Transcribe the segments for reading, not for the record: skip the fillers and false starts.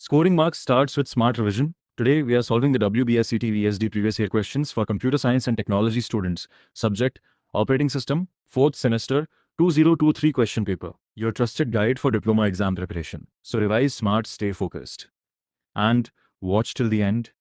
Scoring marks starts with smart revision. Today, we are solving the WBSCT VSD previous year questions for computer science and technology students. Subject, Operating System, 4th semester, 2023 question paper. Your trusted guide for diploma exam preparation. So revise smart, stay focused. And watch till the end.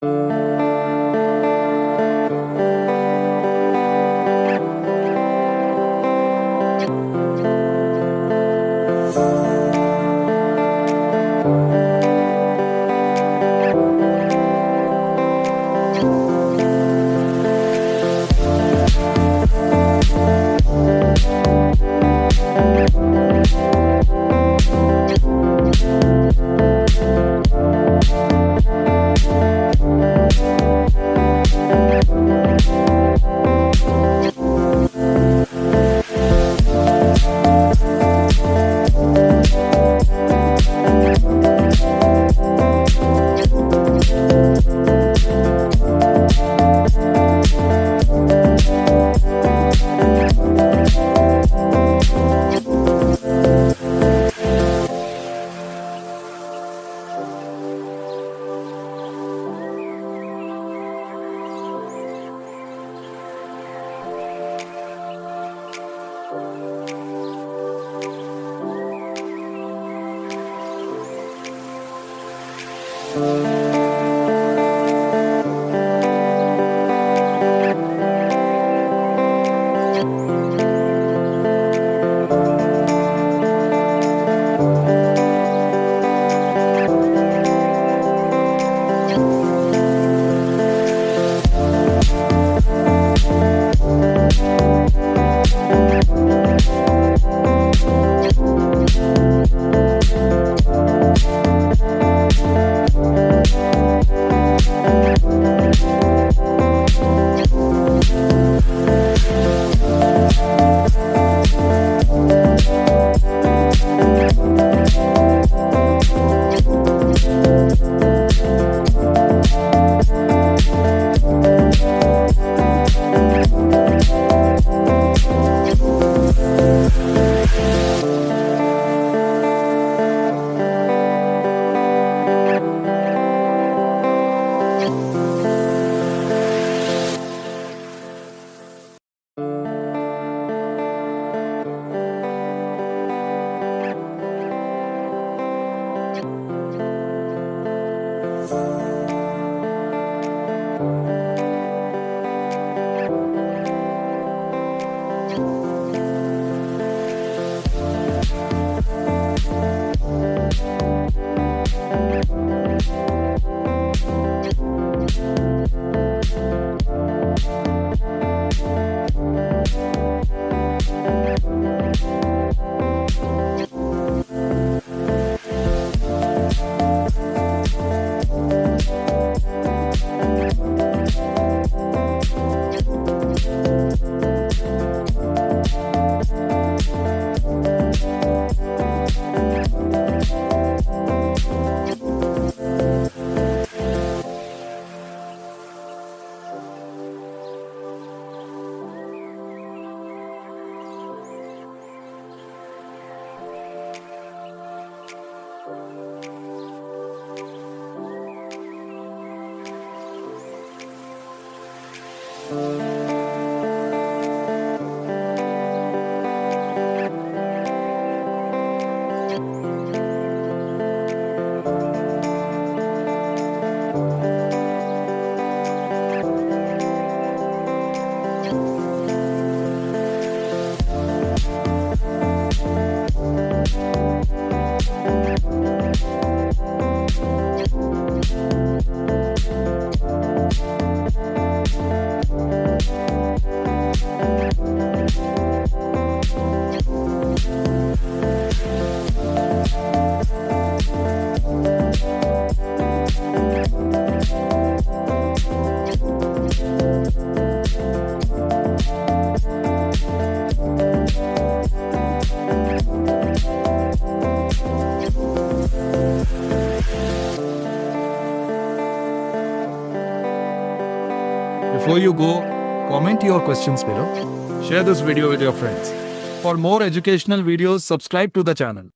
Before you go, comment your questions below. Share this video with your friends. For more educational videos, subscribe to the channel.